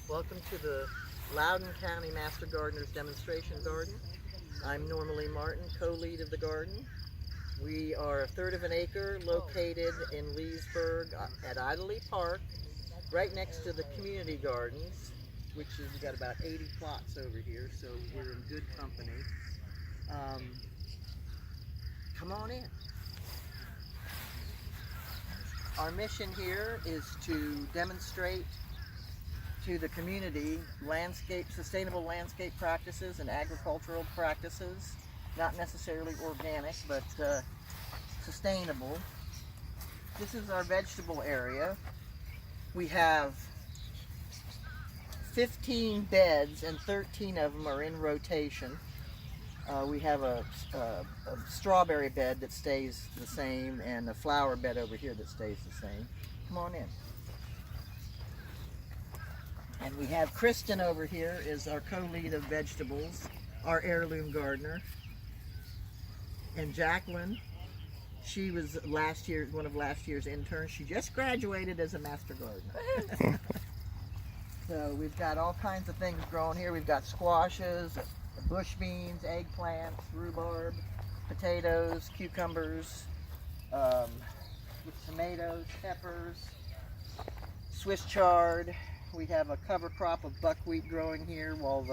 Welcome to the Loudoun County Master Gardener's Demonstration Garden. I'm Normally Martin, co-lead of the garden. We are a third of an acre located in Leesburg at Idley Park, right next to the community gardens, which is, we've got about 80 plots over here, so we're in good company. Come on in. Our mission here is to demonstrate to the community sustainable landscape practices and agricultural practices, not necessarily organic, but sustainable. This is our vegetable area. We have 15 beds and 13 of them are in rotation. We have a strawberry bed that stays the same and a flower bed over here that stays the same. Come on in. And we have Kristen over here is our co-lead of vegetables, our heirloom gardener. And Jacqueline, she was one of last year's interns. She just graduated as a master gardener. So we've got all kinds of things growing here. We've got squashes, bush beans, eggplants, rhubarb, potatoes, cucumbers, tomatoes, peppers, Swiss chard. We have a cover crop of buckwheat growing here while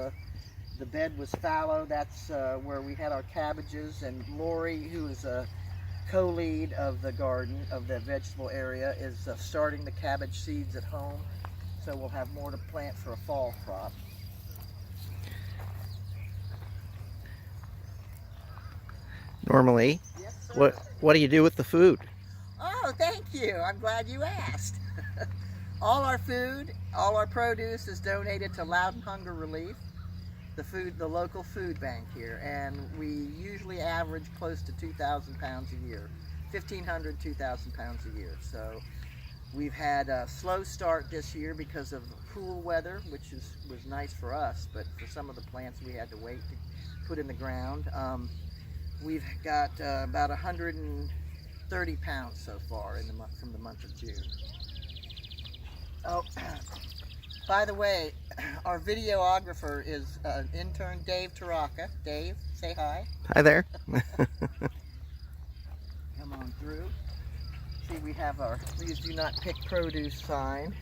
the bed was fallow. That's where we had our cabbages, and Lori, who is a co-lead of the garden, of the vegetable area, is starting the cabbage seeds at home. So we'll have more to plant for a fall crop. Normally, Yes, sir. what do you do with the food? Oh, thank you. I'm glad you asked. All our food, all our produce is donated to Loudoun Hunger Relief, the local food bank here, and we usually average close to 2,000 pounds a year, 1,500, 2,000 pounds a year. So we've had a slow start this year because of cool weather, which was nice for us, but for some of the plants we had to wait to put in the ground. We've got about 130 pounds so far from the month of June. Oh, by the way, our videographer is intern Dave Taraka. Dave, say hi. Hi there. Come on through. See, we have our "Please do not pick produce" sign.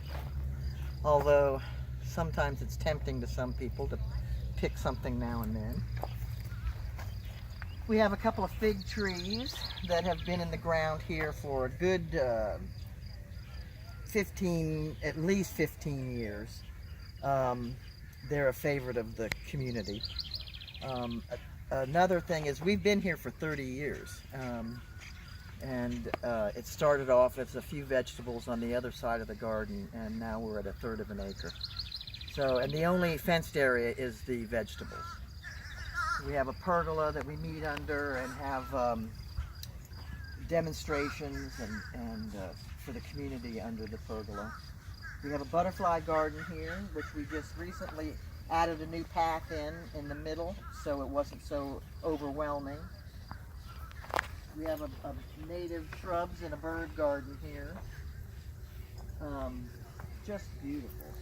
Although sometimes it's tempting to some people to pick something now and then. We have a couple of fig trees that have been in the ground here for a good at least 15 years. They're a favorite of the community. Another thing is we've been here for 30 years. It started off as a few vegetables on the other side of the garden, and now we're at a third of an acre. So, and the only fenced area is the vegetables. We have a pergola that we meet under and have demonstrations and for the community under the pergola. We have a butterfly garden here, which we just recently added a new path in the middle, so it wasn't so overwhelming. We have a native shrubs and a bird garden here. Just beautiful.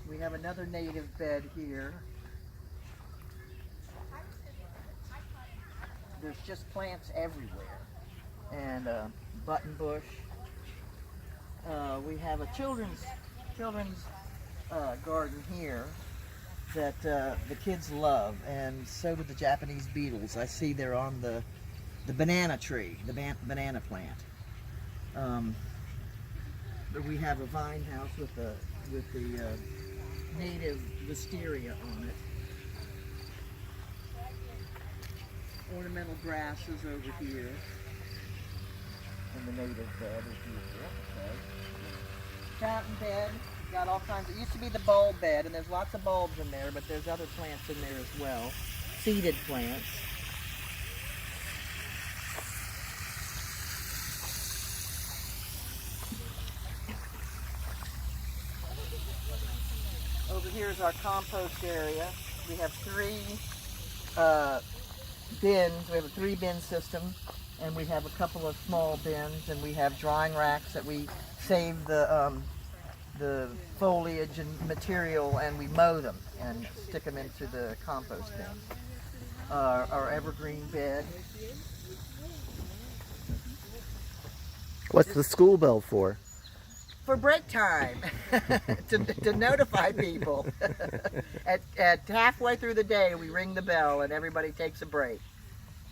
We have another native bed here. There's just plants everywhere. And button bush. We have a children's garden here that the kids love, and so do the Japanese beetles. I see they're on the banana tree, the banana plant. We have a vine house with the native wisteria on it. Ornamental grasses over here. And the native bed is usual. Okay. Fountain bed, got all kinds. It used to be the bulb bed, and there's lots of bulbs in there, but there's other plants in there as well. Seeded plants. Over here is our compost area. We have 3 bins. We have a 3-bin system, and we have a couple of small bins, and we have drying racks that we save the the foliage and material, and we mow them and stick them into the compost bin. Our evergreen bed. What's the school bell for? For break time, to notify people. at halfway through the day, we ring the bell and everybody takes a break.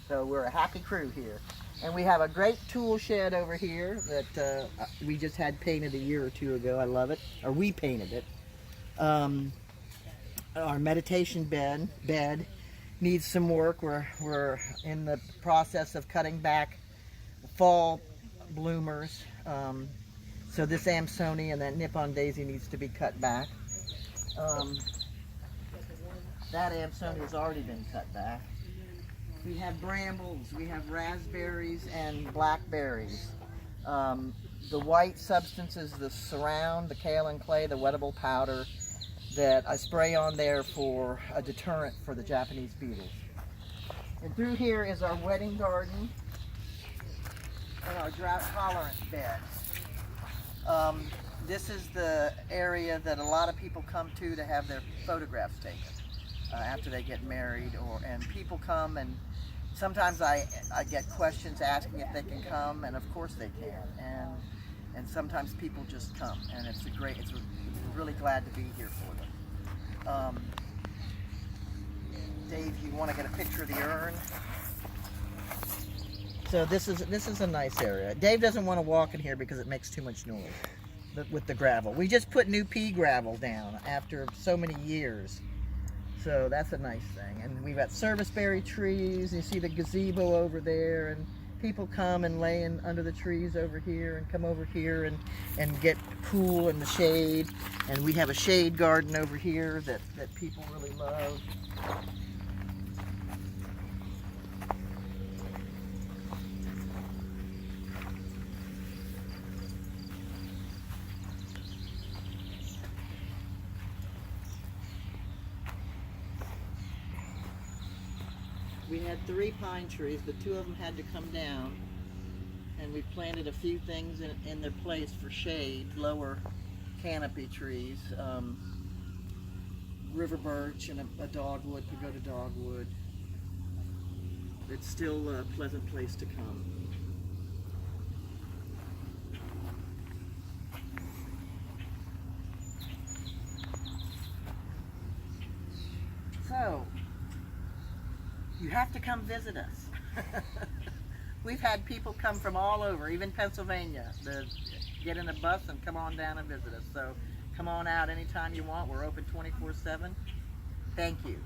So we're a happy crew here. And we have a great tool shed over here that we just had painted a year or two ago. I love it. Or we painted it. Our meditation bed needs some work. We're in the process of cutting back fall bloomers. So this Amsonia and that Nippon daisy needs to be cut back. That Amsonia has already been cut back. We have brambles, we have raspberries and blackberries. The white substance is the surround, the kale and clay, the wettable powder that I spray on there for a deterrent for the Japanese beetles. And through here is our wedding garden and our drought tolerant bed. This is the area that a lot of people come to have their photographs taken after they get married, and people come, and sometimes I get questions asking if they can come, and of course they can, and sometimes people just come, and we're really glad to be here for them. Dave, you want to get a picture of the urn? So this is a nice area. Dave doesn't want to walk in here because it makes too much noise with the gravel. We just put new pea gravel down after so many years. So that's a nice thing. And we've got serviceberry trees. You see the gazebo over there, and people come and lay under the trees over here and come over here and get cool in the shade. And we have a shade garden over here that people really love. We had 3 pine trees, but 2 of them had to come down, and we planted a few things in their place for shade, lower canopy trees. River birch and a dogwood could go to dogwood. It's still a pleasant place to come. So, you have to come visit us. We've had people come from all over, even Pennsylvania, get in a bus and come on down and visit us. So come on out anytime you want. We're open 24/7. Thank you.